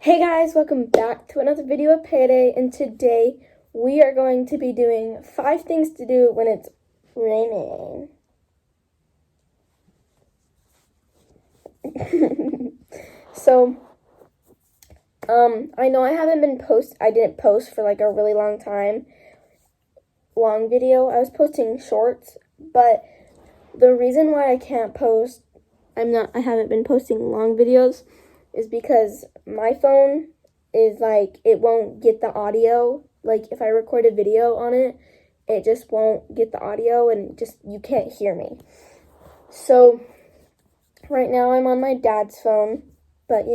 Hey guys, welcome back to another video of Payday, and today we are going to be doing 5 things to do when it's raining. So, I know I didn't post for like a really long video. I was posting shorts, but the reason why I can't post, I haven't been posting long videos is because my phone is like, it won't get the audio. Like if I record a video on it, it just won't get the audio and you can't hear me. So right now I'm on my dad's phone, but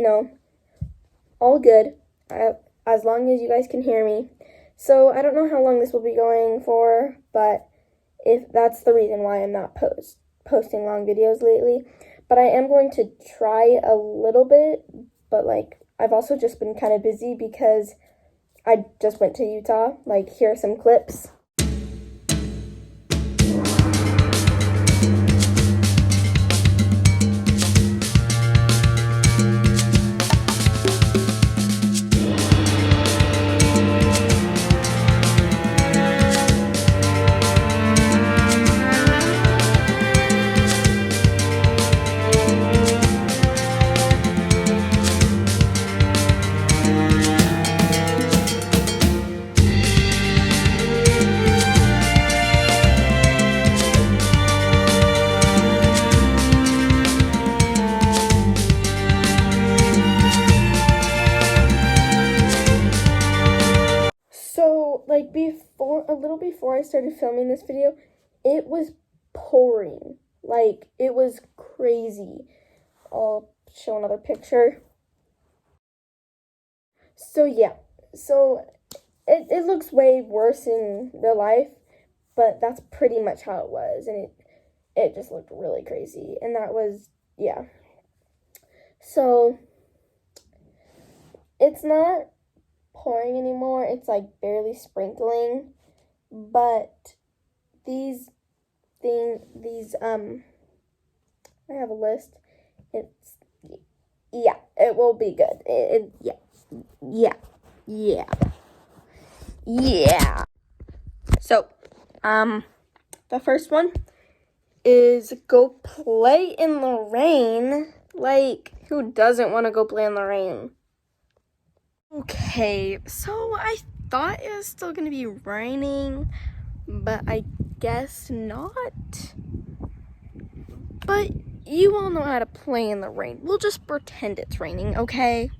all good as long as you guys can hear me. So I don't know how long this will be going for, but if that's the reason why I'm not posting long videos lately. But I am going to try a little bit, but like I've also just been kind of busy because I just went to Utah. Like, here are some clips. So, like, a little before I started filming this video, it was pouring. Like, it was crazy. I'll show another picture. So, yeah. So, it looks way worse in real life, but that's pretty much how it was. And it just looked really crazy. And that was, yeah. So, it's not pouring anymore. It's like barely sprinkling, but these I have a list. It will be good. Yeah. So, the first one is go play in the rain. Like, who doesn't want to go play in the rain? Okay, so I thought it was still gonna be raining, but I guess not. But you all know how to play in the rain. We'll just pretend it's raining, okay?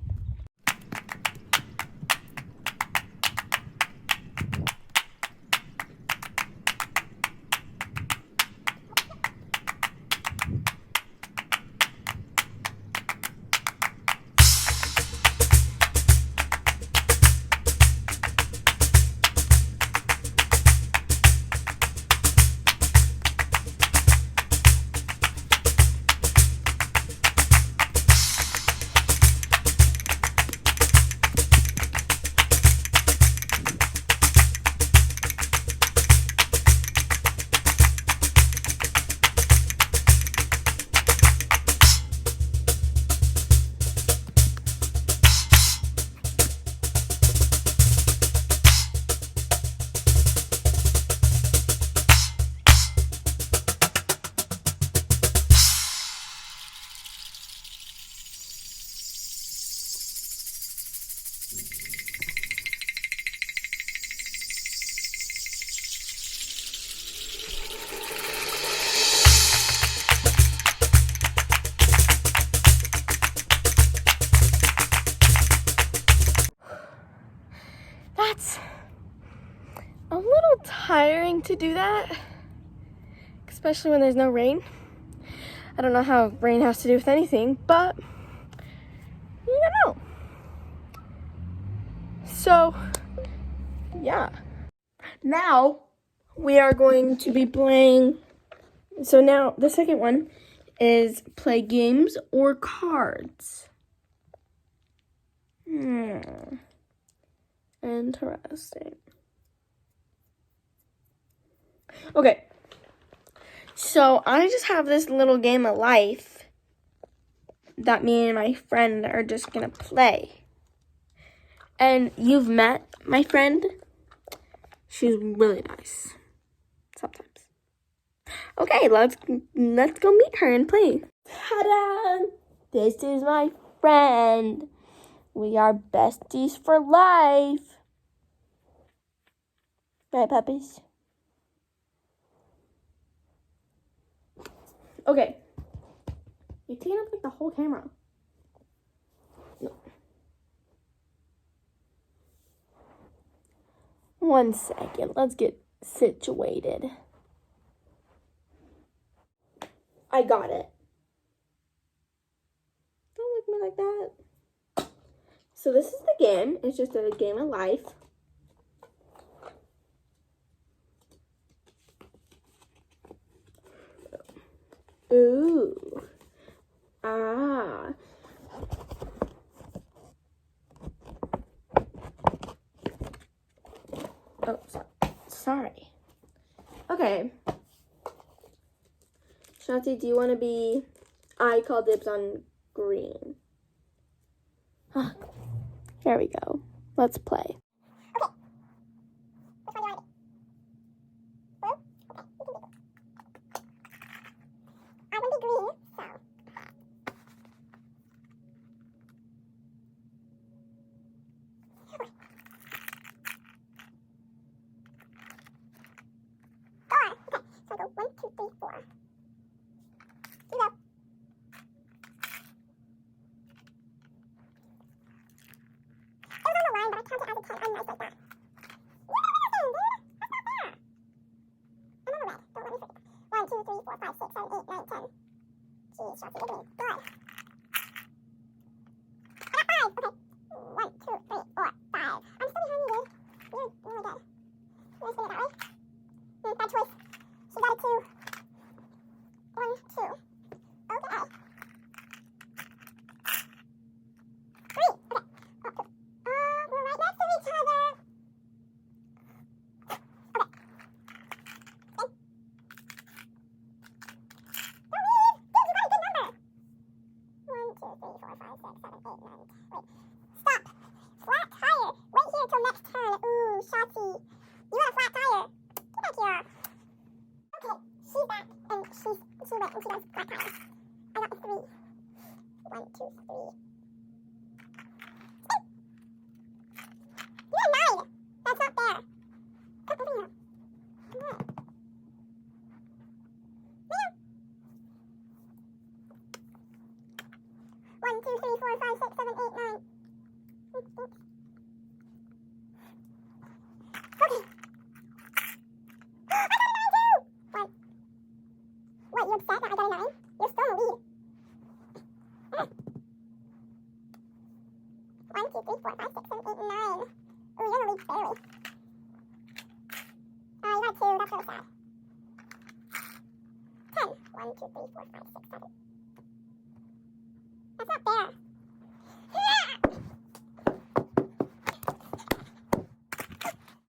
That's a little tiring to do that, especially when there's no rain. I don't know how rain has to do with anything, but you don't know. So, yeah. Now, we are going to be playing. So now, the second one is play games or cards. Interesting. Okay. So I just have this little game of life that me and my friend are just gonna play. And you've met my friend. She's really nice. Sometimes. Okay, let's go meet her and play. Ta-da! This is my friend. We are besties for life. Right, puppies? Okay. You're taking up like the whole camera. No. 1 second. Let's get situated. I got it. Don't look at me like that. So this is the game. It's just a game of life. Ooh. Ah. Oh, sorry. Okay. Shanti, do you want to be... I call dibs on green. Here we go. Let's play.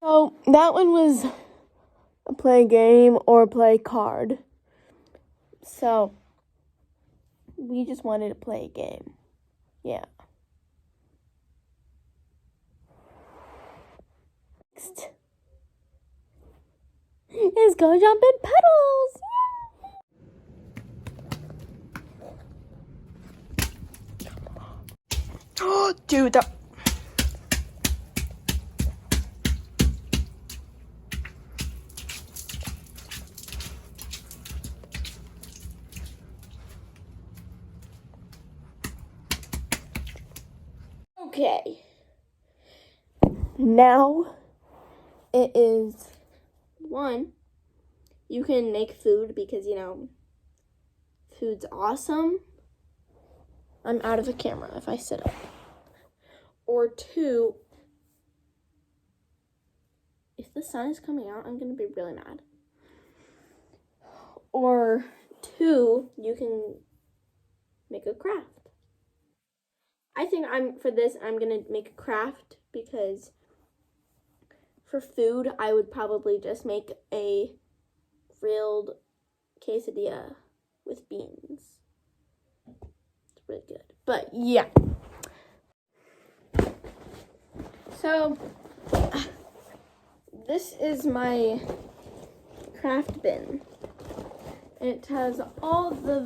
So that one was a play game or play card. So we just wanted to play a game. Yeah. Next is Go Jumpin' Puddles. Oh, dude, that... Okay. Now it is 1. You can make food because, you know, food's awesome. I'm out of the camera if I sit up. Or 2, if the sun is coming out, I'm going to be really mad. Or 2, you can make a craft. I think I'm going to make a craft because for food, I would probably just make a grilled quesadilla with beans. It's really good. But yeah. So, this is my craft bin. It has all the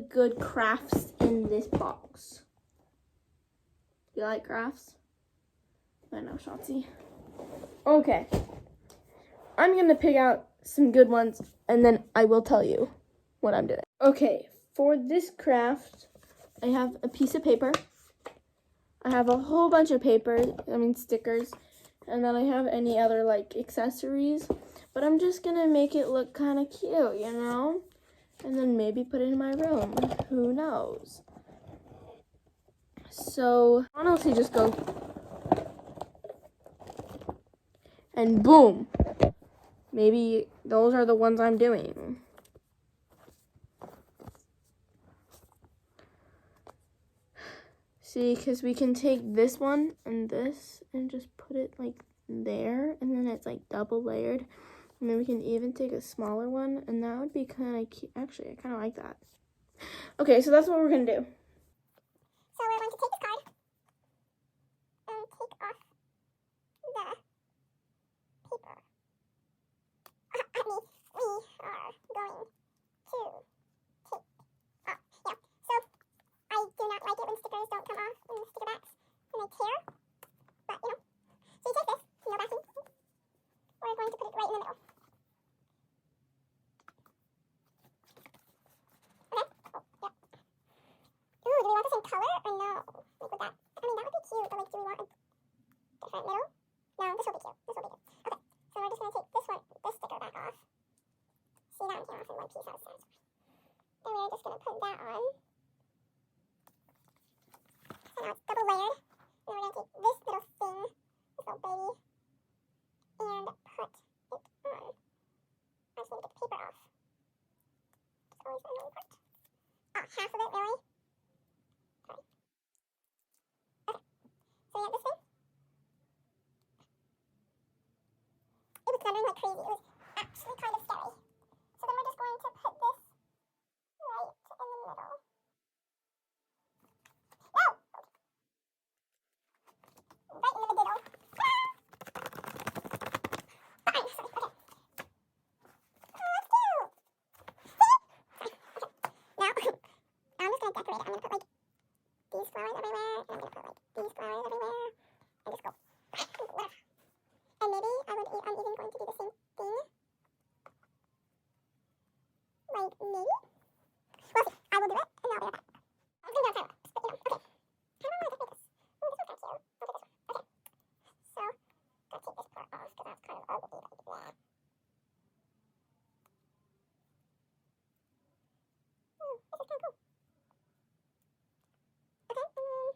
good crafts in this box. You like crafts? I know, Shotzi. Okay. I'm gonna pick out some good ones and then I will tell you what I'm doing. Okay, for this craft, I have a piece of paper. I have a whole bunch of stickers, and then I have any other like accessories, but I'm just gonna make it look kind of cute, you know? And then maybe put it in my room, who knows? So, honestly, just go, and boom. Maybe those are the ones I'm doing. See, because we can take this one and this and just put it like there, and then it's like double layered. And then we can even take a smaller one, and that would be kind of cute. Actually, I kind of like that. Okay, so that's what we're going to do. So we're going to take this card and take off the paper. We are going to take off. Yeah, so I do not like it when stickers don't come off in the sticker backs and they tear. But, you know, so you take this, no backing. We're going to put it right in the middle. Okay. Oh, yep. Ooh, do we want the same color or no? Like with that. I mean, that would be cute, but like, do we want a different middle? No, this will be cute. This will be good. Okay, so we're just going to take this sticker back off. See, that one came off in one piece. That was sad. Then we're just going to put that on. So now it's double layered. And then we're going to take this little thing, this little baby, and put it on. I just need to get the paper off. It's always the annoying part. Oh, half of it, really? Sorry. Okay. So we have this thing. It was glittering like crazy. It was actually kind of scary. So then we're just going to put this right in the middle. No! Right in the middle. Fine, sorry, okay. Oh, that's cute! Now, I'm just going to decorate it. I'm going to put like these flowers everywhere, and I'm going to put like these flowers everywhere, and just go. Whatever. And maybe I'm even going to do the same thing. Like, maybe? We'll see. I will do it, and I'll be right back. I was going to do it on time lapse, but you know, okay. I don't know how to decorate this. Ooh, this one's kind of cute. I'll take this one. Okay. So, gotta take this part off, because that's kind of ugly, like that. Ooh, this is kind of cool. Okay, and then...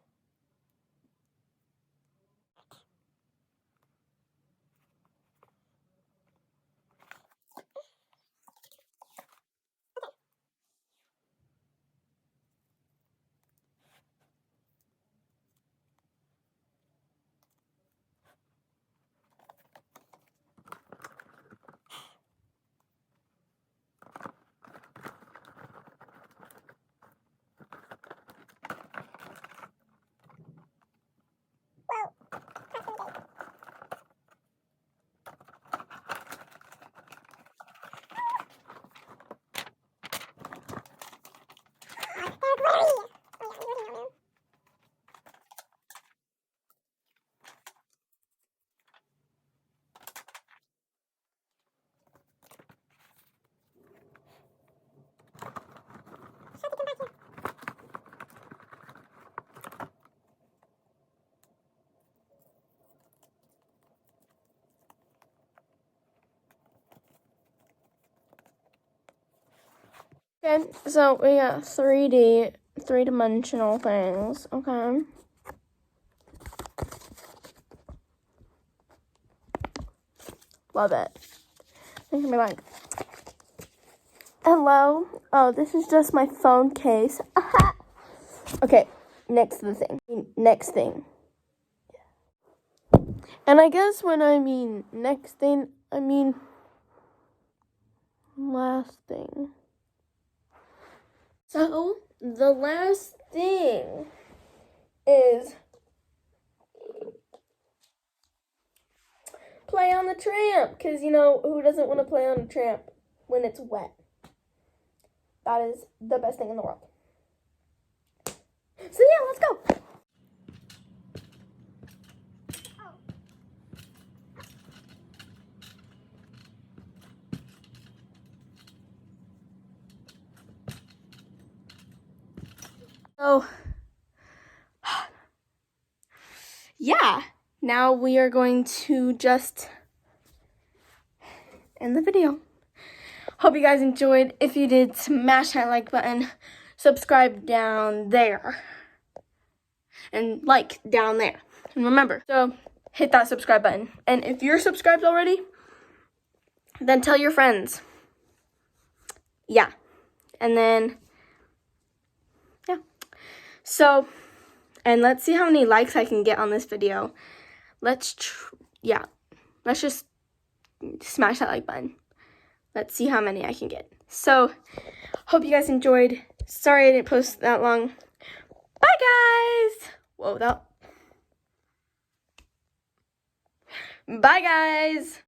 Whoa, that's really big. They're glittery! Oh yeah, I'm glittery now, man. Shelby, come back here. Okay, so we got 3-dimensional things, okay? Love it. You can be like, hello, oh, this is just my phone case. Okay, next thing. And I guess when I mean next thing, I mean last thing. So, the last thing is tramp, because, you know, who doesn't want to play on a tramp when it's wet? That is the best thing in the world. So yeah, let's go. So, yeah, now we are going to just end the video. Hope you guys enjoyed. If you did, smash that like button, subscribe down there, and like down there. And remember, so hit that subscribe button. And if you're subscribed already, then tell your friends. Yeah. And then, yeah. So, and let's see how many likes I can get on this video. Let's just smash that like button. Let's see how many I can get. So, hope you guys enjoyed. Sorry I didn't post that long. Bye, guys. Whoa, Bye, guys.